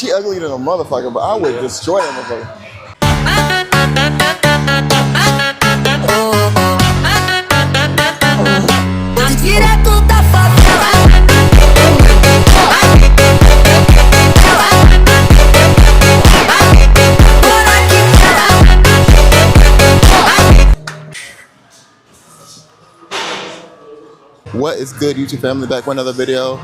She ugly than a motherfucker, but I would destroy that motherfucker. What is good, YouTube family? Back with another video.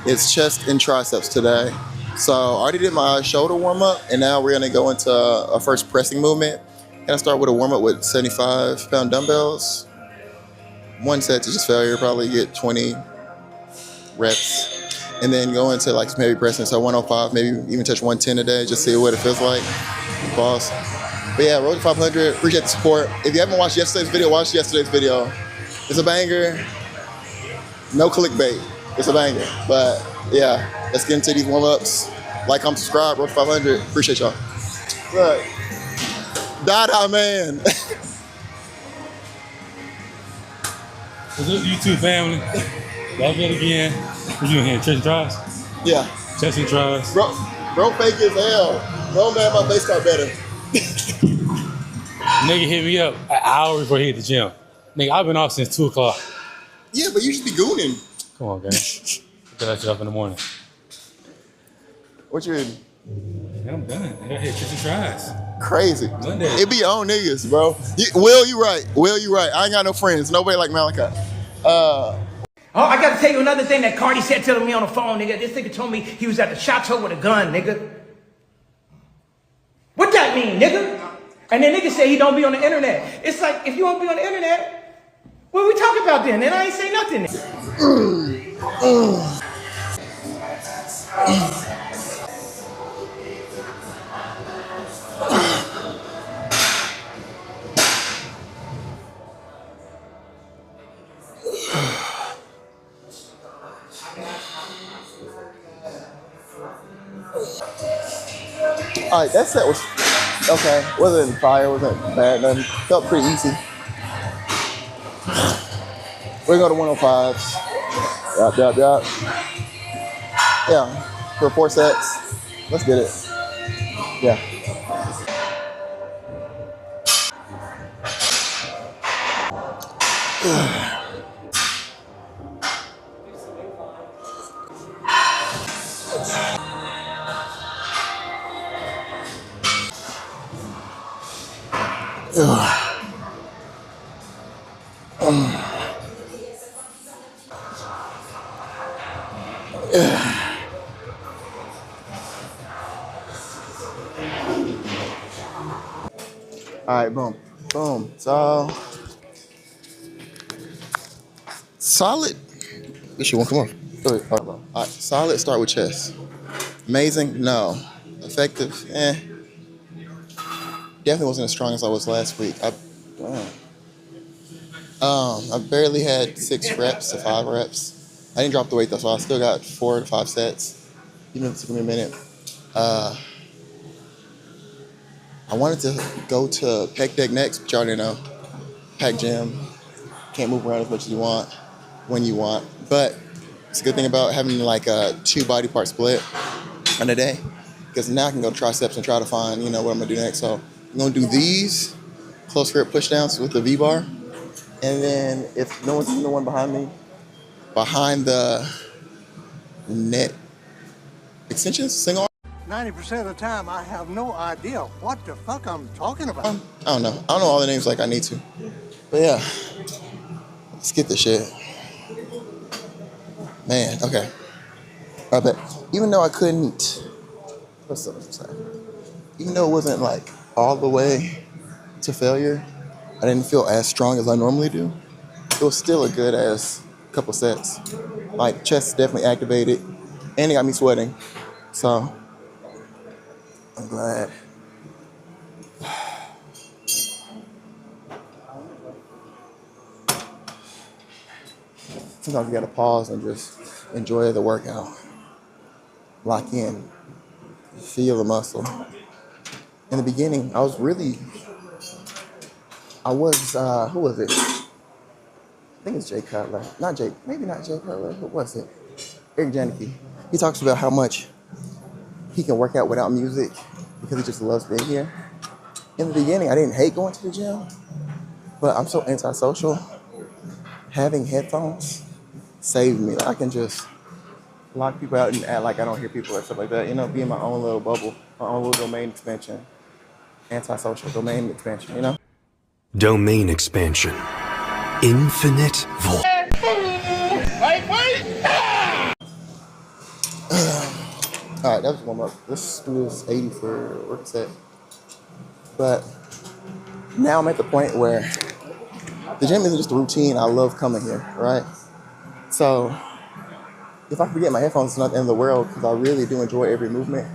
It's chest and triceps today. So I already did my shoulder warm up, and now we're gonna go into our first pressing movement. Gonna start with a warm up with 75-pound dumbbells. One set to just failure, probably get 20 reps, and then go into like some heavy pressing. So 105, maybe even touch 110 a day, just see what it feels like. Pause. But yeah, road to 500. Appreciate the support. If you haven't watched yesterday's video, watch yesterday's video. It's a banger. No clickbait. It's a banger. But yeah, let's get into these warm-ups. Like, comment, subscribe, road to 500. Appreciate y'all. Look. Dada man. What's up, YouTube family? Back at it again. What you doing here? Chest and tries? Yeah. Chest and tries. Bro fake as hell. Bro, man, my face got better. Nigga hit me up an hour before he hit the gym. Nigga, I've been off since 2 o'clock. Yeah, but you should be gooning. Come on, gang. Get that shit up in the morning. What you in? Man, I'm done. I gotta hit chest and tries. Crazy. Monday. It be your own niggas, bro. Will, you right. Will, you right. I ain't got no friends. Nobody like Malachi. Oh, I gotta tell you another thing that Cardi said to me on the phone, nigga. This nigga told me he was at the chateau with a gun, nigga. What that mean, nigga? And then nigga say he don't be on the internet. It's like, if you don't be on the internet, what we talking about then? And I ain't say nothing. All right, that set was okay. Wasn't fire, wasn't bad, nothing. Felt pretty easy. We're going to 105s. Yup. Yeah, for 4 sets. Let's get it. Yeah. All right, boom. So solid. This shit won't come off. All right, solid. Start with chest. Amazing? No. Effective? Definitely wasn't as strong as I was last week. I barely had 6 reps to 5 reps. I didn't drop the weight though, so I still got 4 to 5 sets. Even if it took me a minute. I wanted to go to pec deck next, but you already know. Pack gym. Can't move around as much as you want when you want. But it's a good thing about having like a 2 body part split in a day. Because now I can go to triceps and try to find, what I'm gonna do next. So I'm gonna do these close grip push downs with the V-bar. And then if no one's the one behind me, behind the net extensions, single 90% of the time, I have no idea what the fuck I'm talking about. I don't know. I don't know all the names like I need to. But yeah, let's get this shit. Man, okay. I bet. Even though I couldn't, even though it wasn't like all the way to failure, I didn't feel as strong as I normally do. It was still a good ass couple sets. Like chest definitely activated, and it got me sweating. So I'm glad. Sometimes you gotta pause and just enjoy the workout. Lock in, feel the muscle. In the beginning, who was it? I think it's Jay Cutler. Maybe not Jay Cutler. Who was it? Eric Janicki. He talks about how much he can work out without music because he just loves being here. In the beginning, I didn't hate going to the gym, but I'm so antisocial. Having headphones saved me. I can just lock people out and act like I don't hear people or stuff like that. You know, be in my own little bubble, my own little domain expansion. Antisocial domain expansion, you know? Domain expansion. Infinite vol. All right, that was warm up. This was 80 for work set. But now I'm at the point where the gym isn't just a routine. I love coming here, right? So if I forget my headphones, it's not the end of the world because I really do enjoy every movement.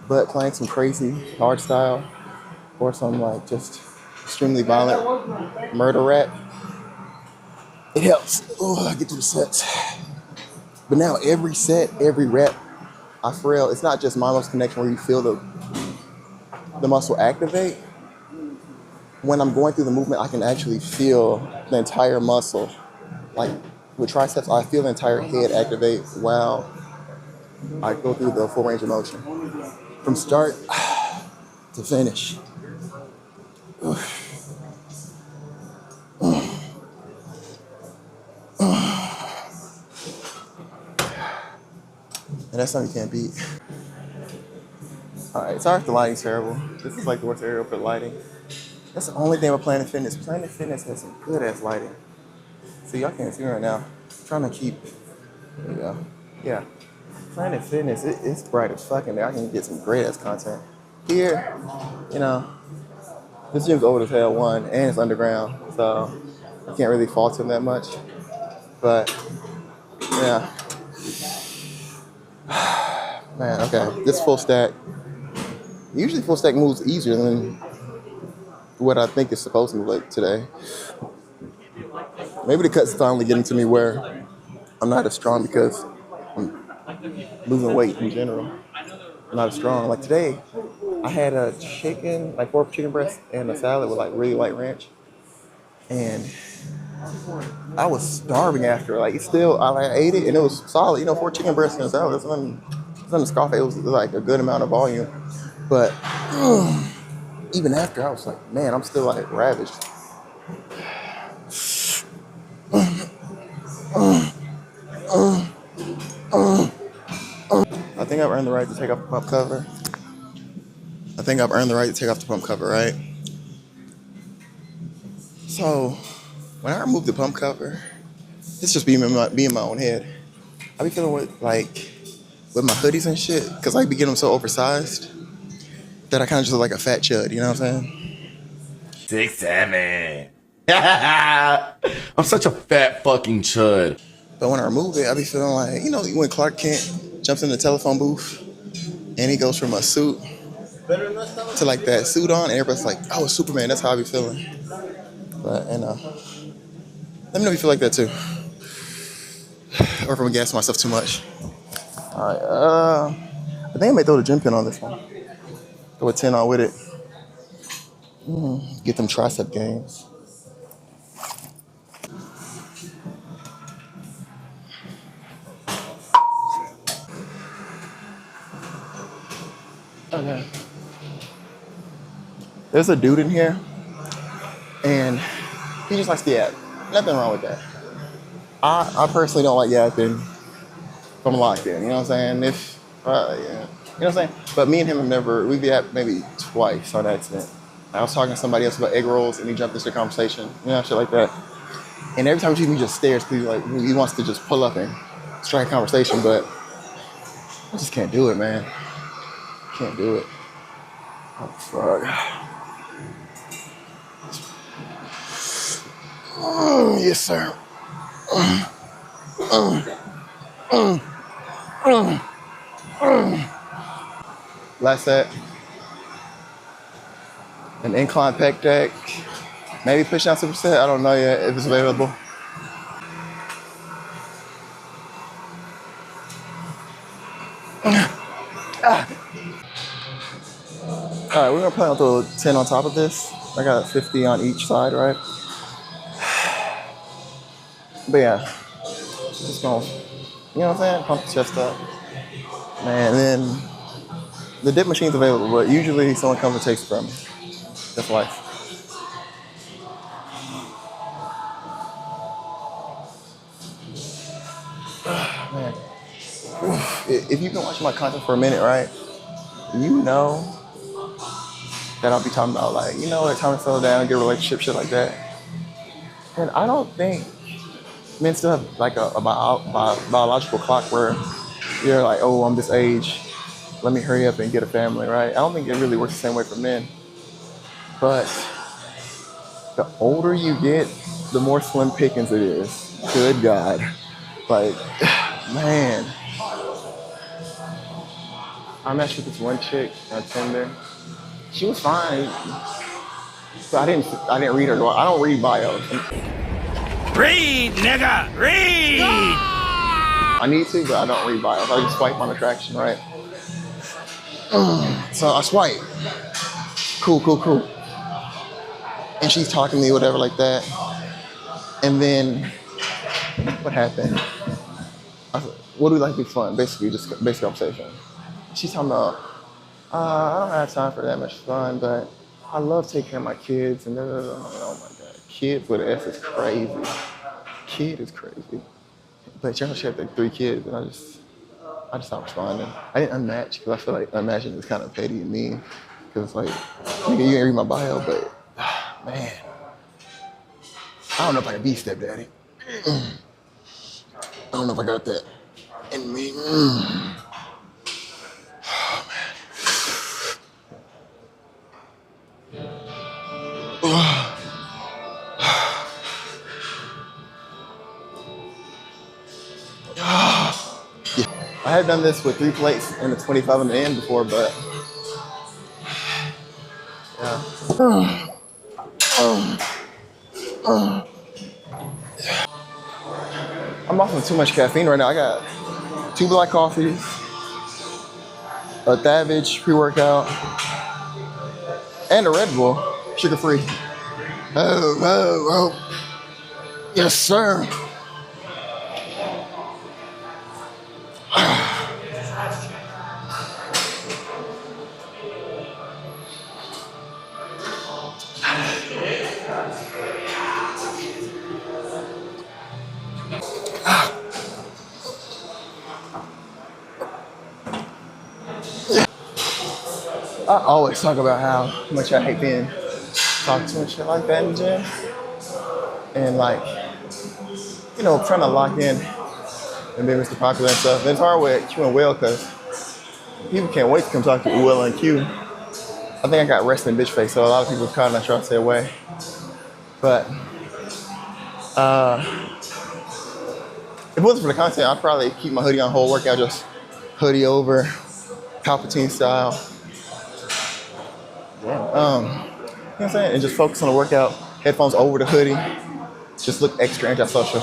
But playing some crazy hard style or some like just extremely violent murder rap, it helps. Oh, I get through the sets. But now every set, every rep, I feel it's not just mind muscle connection where you feel the muscle activate. When I'm going through the movement, I can actually feel the entire muscle. Like with triceps, I feel the entire head activate while I go through the full range of motion. From start to finish. And that's something you can't beat. All right, sorry if the lighting's terrible. This is like the worst area for lighting. That's the only thing with Planet Fitness. Planet Fitness has some good ass lighting. See, y'all can't see me right now. I'm trying to keep, there you go. Yeah. Planet Fitness, it's bright as fuck in there. I can get some great ass content. Here, you know, this gym's old as hell, one, and it's underground, so I can't really fault him that much. But, yeah. Man, okay, this full stack. Usually full stack moves easier than what I think it's supposed to move like today. Maybe the cut's finally getting to me where I'm not as strong because I'm losing weight in general. I'm not as strong. Like today, I had a chicken, like 4 chicken breasts and a salad with like really light ranch. And I was starving after. Like it's still, I ate it and it was solid. You know, 4 chicken breasts and a salad, that's nothing to scoff at. It was like a good amount of volume. But even after, I was like, man, I'm still like ravaged. I think I've earned the right to take off the pump cover. Right? So when I remove the pump cover, it's just being in my own head. I be feeling with my hoodies and shit, because I be getting them so oversized that I kind of just look like a fat chud, you know what I'm saying? 6'7". I'm such a fat fucking chud. But when I remove it, I be feeling like, you know, when Clark Kent jumps in the telephone booth and he goes from a suit to like that suit on, and everybody's like, oh, it's Superman. That's how I be feeling. But, let me know if you feel like that too. Or if I'm gassing myself too much. All right, I think I may throw the gym pin on this one. Throw a 10 on with it. Get them tricep gains. Okay. There's a dude in here, and he just likes to yap. Nothing wrong with that. I personally don't like yapping if I'm locked in. You know what I'm saying? Yeah. You know what I'm saying? But me and him we've yapped maybe twice on accident. I was talking to somebody else about egg rolls, and he jumped into the conversation. You know, shit like that. And every time we see him, he just stares because he wants to just pull up and strike a conversation, but I just can't do it, man. Can't do it. Oh, fuck. Yes, sir. Last set. An incline pec deck. Maybe push down superset. I don't know yet if it's available. All right, we're gonna play on the 10 on top of this. I got 50 on each side, right? But yeah, just gonna, you know what I'm saying? Pump the chest up. Man, and then The dip machine's available, but usually someone comes and takes it from me. That's life. Man. If you've been watching my content for a minute, right, you know that I'll be talking about, like, you know, like time to settle down, get a relationship, shit like that. And I don't think men still have like a biological clock where you're like, oh, I'm this age, let me hurry up and get a family, right? I don't think it really works the same way for men. But the older you get, the more slim pickings it is. Good God. Like, man. I matched with this one chick on Tinder. She was fine. But I didn't read her. I don't read bios. Read, nigga, read! I need to, but I don't read bios. I just swipe on attraction, right? So I swipe. Cool. And she's talking to me, whatever, like that. And then, what happened? I said, what do we like to be fun? Basically, just basic conversation. She's talking about, I don't have time for that much fun, but I love taking care of my kids. And oh my God, kids with an S is crazy. Kid is crazy. But she had like 3 kids, and I just stopped responding. I didn't unmatch because I feel like unmatching is kind of petty and mean. Because it's like, nigga, you didn't read my bio, but man, I don't know if I can be stepdaddy. I don't know if I got that in me. I had done this with 3 plates and a 25 on the end before, but yeah. I'm off of too much caffeine right now. I got 2 black coffees, a Thavage pre-workout, and a Red Bull, sugar-free. Oh. Yes, sir. I always talk about how much I hate being talked to and shit like that in the gym. And like, you know, trying to lock in and be Mr. Popular and stuff. And it's hard with Q and Will because people can't wait to come talk to Will and Q. I think I got resting bitch face, so a lot of people kind of try to stay away. But if it wasn't for the content, I'd probably keep my hoodie on whole workout, just hoodie over, Palpatine style. You know what I'm saying? And just focus on the workout, headphones over the hoodie, just look extra antisocial.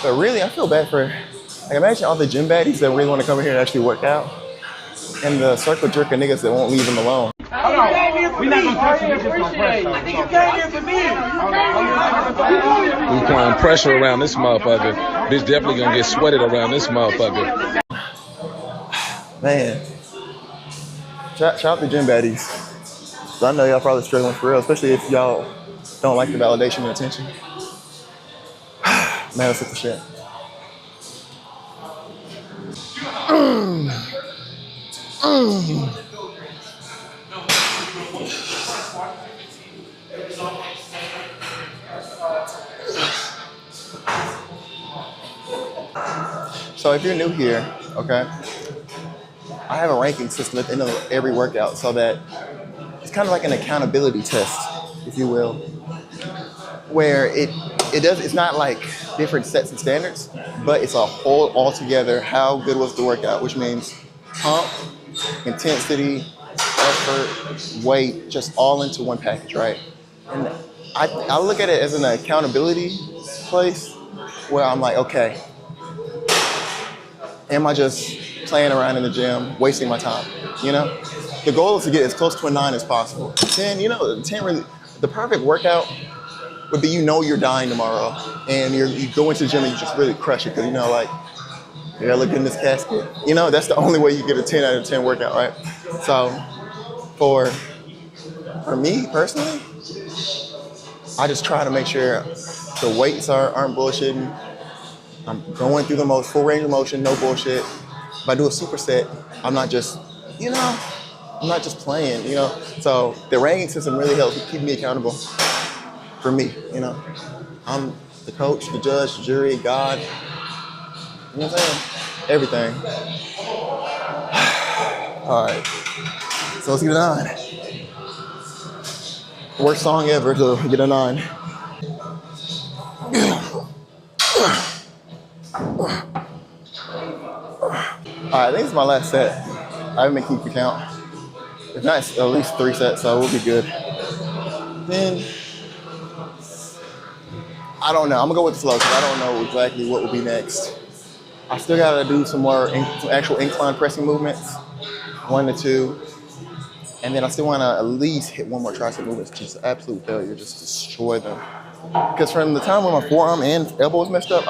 But really, I feel bad for, like, imagine all the gym baddies that really want to come in here and actually work out, and the circle jerk of niggas that won't leave them alone. Hold on. We're not gonna touch you. We're just gonna press. I think you came here for me. We applying pressure around this motherfucker. Bitch definitely gonna get sweated around this motherfucker. Man, shout out to gym baddies. I know y'all probably struggling for real, especially if y'all don't like the validation and attention. Man, that's the shit. So if you're new here, okay, I have a ranking system at the end of every workout so that it's kind of like an accountability test, if you will, where it's not like different sets and standards, but it's a whole altogether how good was the workout, which means pump, intensity, effort, weight, just all into one package, right? And I look at it as an accountability place where I'm like, okay, am I just playing around in the gym, wasting my time, you know? The goal is to get as close to a 9 as possible. 10, you know, 10 really, the perfect workout would be, you know, you're dying tomorrow and you go into the gym and you just really crush it because, you know, like, You gotta look good in this casket. You know, that's the only way you get a 10 out of 10 workout, right? So for me personally, I just try to make sure the weights aren't bullshitting. I'm going through the most full range of motion, no bullshit. If I do a superset, I'm not just, you know, I'm not just playing, you know. So the ranking system really helps keep me accountable for me, you know. I'm the coach, the judge, the jury, God, you know what I'm saying? Everything. All right, so let's get it on. Worst song ever to get it on. All right, I think this is my last set. I haven't been keeping count. If not, it's at least 3 sets, so we'll be good. Then, I don't know. I'm gonna go with the flow because I don't know exactly what will be next. I still gotta do some more some actual incline pressing movements, 1 to 2. And then I still wanna at least hit 1 more tricep movement, just absolute failure, just destroy them. Because from the time when my forearm and elbow was messed up,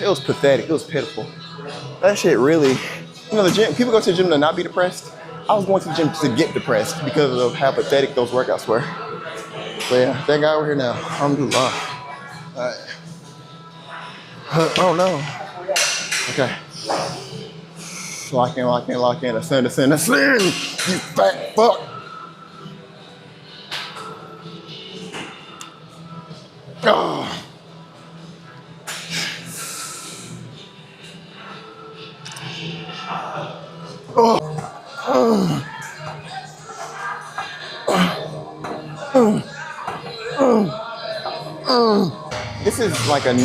it was pathetic, it was pitiful. That shit really, you know, the gym, people go to the gym to not be depressed. I was going to the gym to get depressed because of how pathetic those workouts were. But yeah, thank God we're here now. Alhamdulillah. All right. Oh no. Okay. Lock in. Ascend. You fat fuck. Oh. This is like not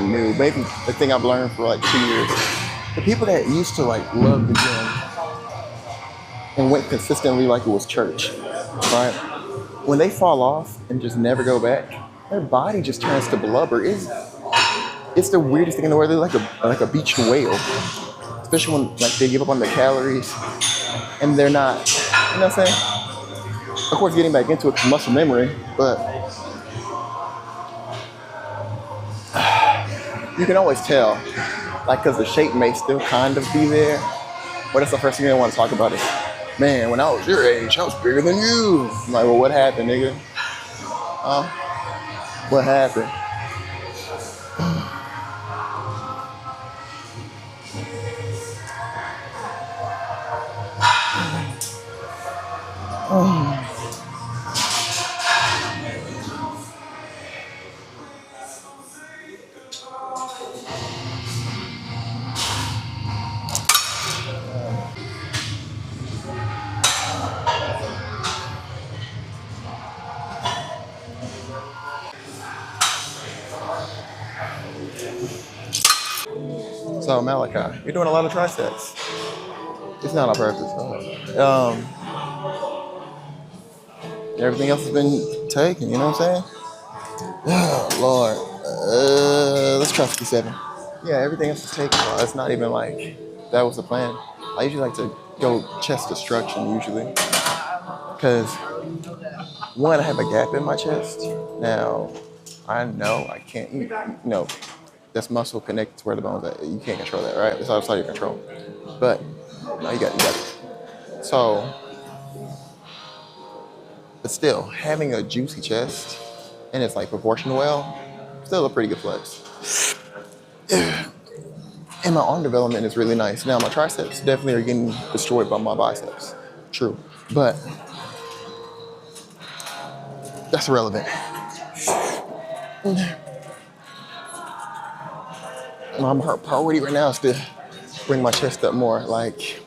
new, maybe the thing I've learned for like 2 years. The people that used to like love the gym and went consistently like it was church, right? When they fall off and just never go back, their body just turns to blubber. It's the weirdest thing in the world. They're like a beached whale, especially when like they give up on their calories and they're not, you know what I'm saying? Of course, getting back into it is muscle memory, but you can always tell, like, because the shape may still kind of be there, but that's the first thing they want to talk about is, man, when I was your age, I was bigger than you. I'm like, well, what happened, nigga? What happened? So Malachi, you're doing a lot of triceps. It's not on purpose. Everything else has been taken, you know what I'm saying? Oh, Lord. Let's try 57. Yeah, everything else is taken. It's not even like that was the plan. I usually like to go chest destruction usually. Because one, I have a gap in my chest. Now, I know I can't, you know, that's muscle connected to where the bones at. You can't control that, right? It's outside your control. But, no, you got it. So, but still, having a juicy chest and it's like proportional well, still a pretty good flex. And my arm development is really nice. Now, my triceps definitely are getting destroyed by my biceps. True. But that's irrelevant. My priority right now is to bring my chest up more. Like,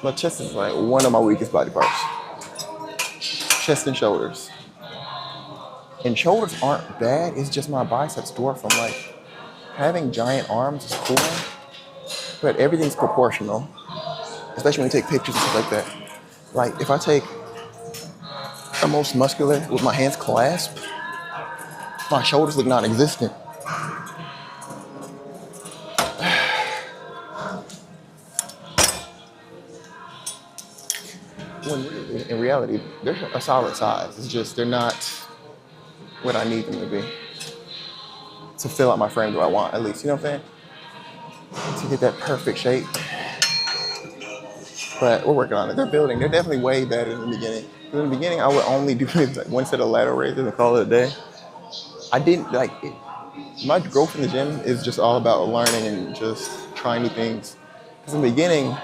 my chest is like one of my weakest body parts. Chest and shoulders. And shoulders aren't bad, it's just my biceps dwarf them. Like, having giant arms is cool, but everything's proportional. Especially when you take pictures and stuff like that. Like, if I take the most muscular with my hands clasped, my shoulders look non-existent. When really, in reality, they're a solid size. It's just they're not what I need them to be to fill out my frame that I want, at least. You know what I'm saying? get that perfect shape. But we're working on it. They're building. They're definitely way better than the beginning. In the beginning, I would only do like one set of lateral raises and call it a day. I didn't like it. My growth in the gym is just all about learning and just trying new things. Because in the beginning,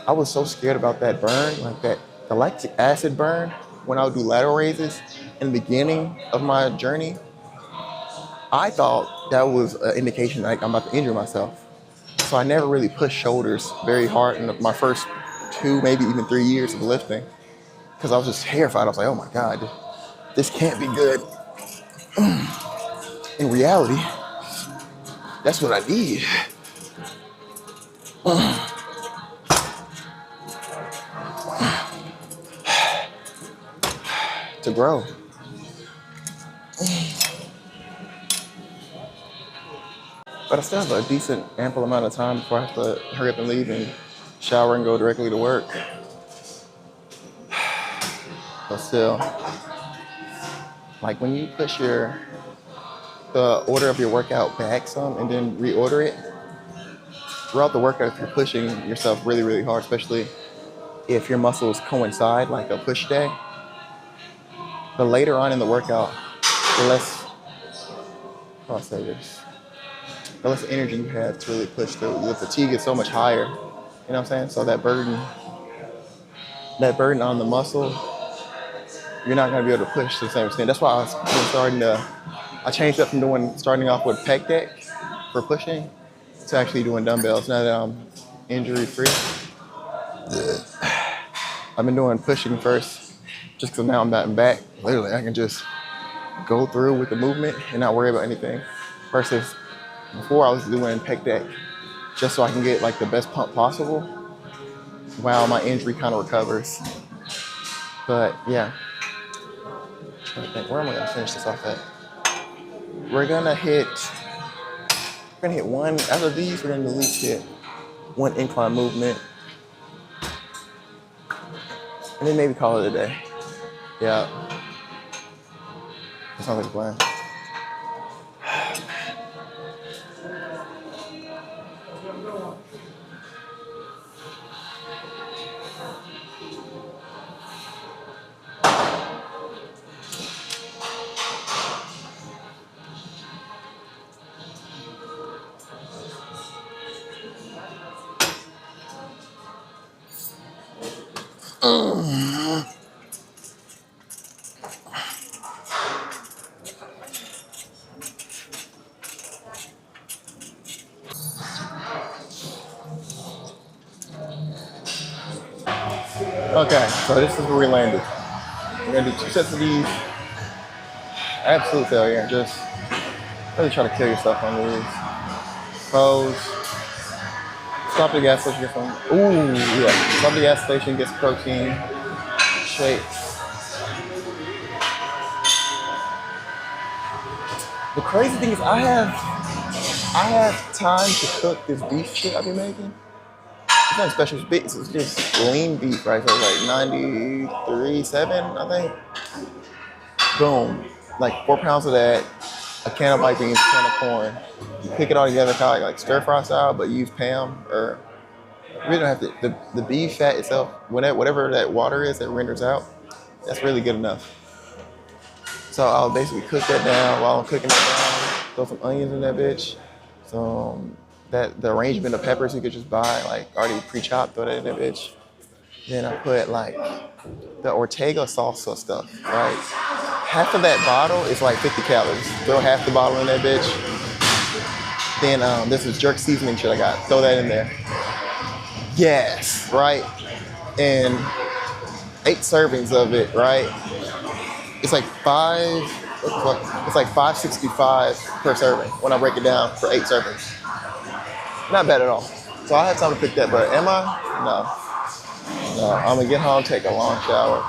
I was so scared about that burn, like that the lactic acid burn when I would do lateral raises. In the beginning of my journey, I thought that was an indication like I'm about to injure myself. So I never really pushed shoulders very hard in my first 2, maybe even 3 years of lifting. Because I was just terrified. I was like, oh my God, this can't be good. In reality, that's what I need. To grow. But I still have a decent, ample amount of time before I have to hurry up and leave and shower and go directly to work. But still, like when you push the order of your workout back some and then reorder it, throughout the workout, if you're pushing yourself really, really hard, especially if your muscles coincide, like a push day, the later on in the workout, the less, how do I say this? The less energy you have to really push through. The fatigue is so much higher. You know what I'm saying? So that burden on the muscle, you're not gonna be able to push to the same extent. That's why I changed up from starting off with pec deck for pushing to actually doing dumbbells now that I'm injury free. I've been doing pushing first just because now I'm back. Literally, I can just go through with the movement and not worry about anything. Versus before I was doing pec deck just so I can get like the best pump possible while my injury kind of recovers. But yeah, I think, where am I gonna finish this off at? We're gonna hit one, out of these, we're gonna at least hit one incline movement. And then maybe call it a day. Yeah. That sounds like a plan. Okay, so this is where we landed. We're gonna do 2 sets of these. Absolute failure. Just really try to kill yourself on these. Pose. Stop at the gas station, get some. Ooh, yeah. Stop at the gas station, get some protein. Shakes. The crazy thing is I have time to cook this beef shit I've been making. It's not special beef, it's just lean beef, right? So it's like 93.7, I think. Boom. Like 4 pounds of that, a can of white beans, a can of corn. You pick it all together kind of like stir fry style, but use Pam or you really don't have to. The beef fat itself, whatever that water is that renders out, that's really good enough. So I'll basically cook that down. While I'm cooking that down, throw some onions in that bitch. The arrangement of peppers you could just buy, like already pre-chopped, throw that in that bitch. Then I put like the Ortega salsa stuff, right? Half of that bottle is like 50 calories. Throw half the bottle in that bitch. Then this is jerk seasoning shit I got. Throw that in there. Yes, right? And 8 servings of it, right? It's like $5.65 per serving when I break it down for 8 servings. Not bad at all. So I have time to pick that, but am I? No, I'm gonna get home, take a long shower.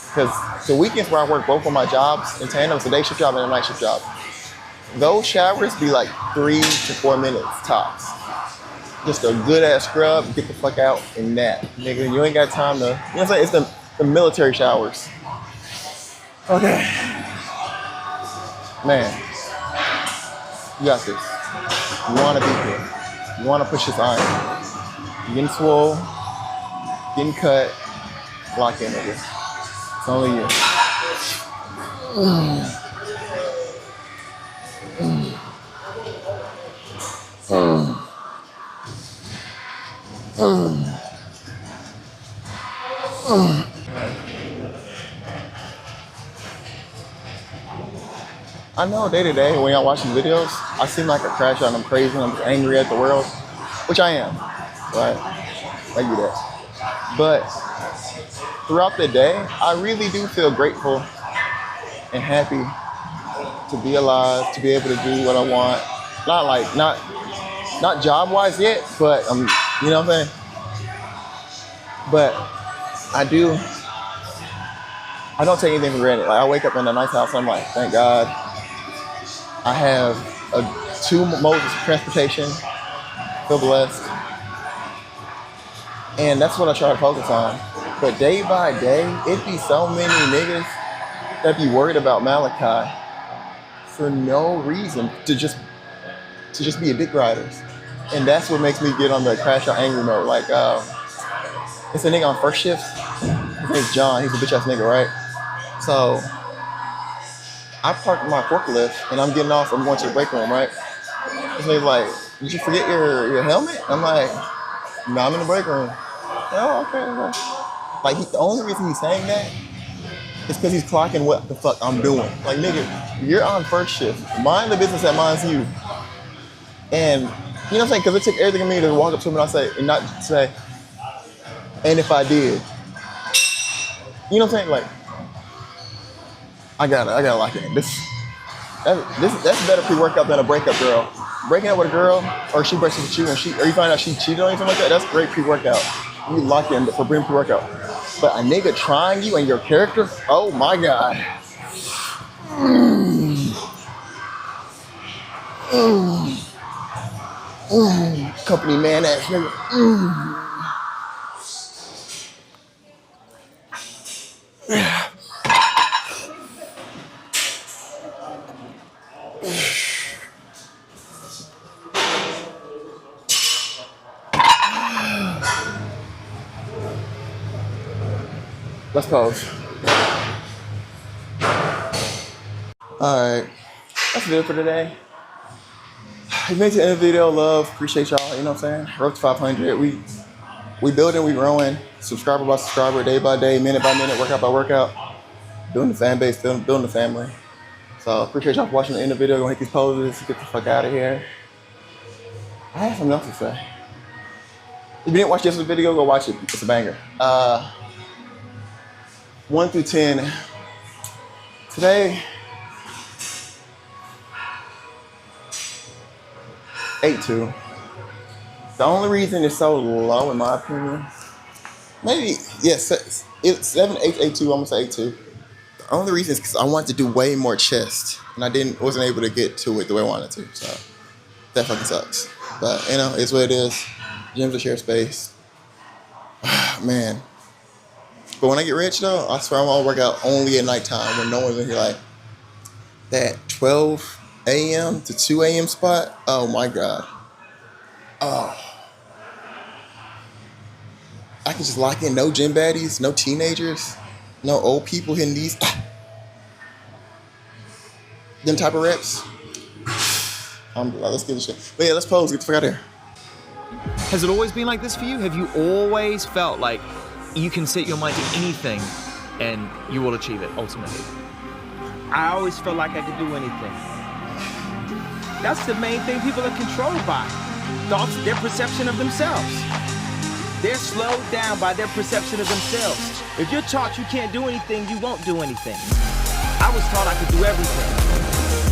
Because the weekends where I work both of my jobs in tandem, it's a day shift job and a night shift job. Those showers be like 3 to 4 minutes tops. Just a good ass scrub, get the fuck out and nap. Nigga, you ain't got time to, you know what I'm saying? It's the military showers. Okay. Man, you got this. You wanna be here. You want to push this iron. You're getting swole, getting cut, lock in, nigga. It's only you. I know day to day when y'all watching videos, I seem like a crash out and I'm crazy and I'm angry at the world, which I am, right? I get that. But throughout the day, I really do feel grateful and happy to be alive, to be able to do what I want. Not job wise yet, but you know what I'm saying? But I don't take anything for granted. Like I wake up in a nice house and I'm like, thank God. I have 2 modes of transportation, feel blessed. And that's what I try to focus on. But day by day, it be so many niggas that be worried about Malachi for no reason to just be a dick riders. And that's what makes me get on the crash out angry mode. Like, it's a nigga on first shift. His name's John. He's a bitch ass nigga, right? So I parked my forklift and I'm getting off. I'm going to the break room, right? This nigga's like, did you forget your helmet? I'm like, no, I'm in the break room. Oh, okay. Like, the only reason he's saying that is because he's clocking what the fuck I'm doing. Like, nigga, you're on first shift. Mind the business that minds you. And, you know what I'm saying? Because it took everything in me to walk up to him and not say, and if I did. You know what I'm saying? Like, I gotta lock in. That's better pre-workout than a breakup girl. Breaking up with a girl, or she breaks up with you or you find out she cheated on you, something like that, that's great pre-workout. You lock in for bring pre-workout. But a nigga trying you and your character, oh my God. Company man ass nigga. Let's pause. Alright. That's it for today. You made it to the end of the video. Love. Appreciate y'all. You know what I'm saying? Road to 500. We building, we growing. Subscriber by subscriber, day by day, minute by minute, workout by workout. Building the fan base, building the family. So appreciate y'all for watching the end of the video. Gonna hit these poses, get the fuck out of here. I have something else to say. If you didn't watch yesterday's video, go watch it. It's a banger. 1 through 10. Today, 8-2. The only reason it's so low, in my opinion, maybe, yes, it's 7, 8, 8-2, I'm gonna say 8-2. The only reason is because I wanted to do way more chest, and I wasn't able to get to it the way I wanted to, so that fucking sucks. But, you know, it's what it is. Gym's a shared space. Man. But when I get rich, though, I swear I'm gonna work out only at nighttime when no one's in here. Like that 12 a.m. to 2 a.m. spot. Oh my God. Oh. I can just lock in. No gym baddies, no teenagers, no old people hitting these. Them type of reps. Let's get this shit. But yeah, let's pose. Get the fuck out of here. Has it always been like this for you? Have you always felt like you can set your mind to anything and you will achieve it ultimately? I always felt like I could do anything. That's the main thing people are controlled by. Thoughts, their perception of themselves. They're slowed down by their perception of themselves. If you're taught you can't do anything, you won't do anything. I was taught I could do everything.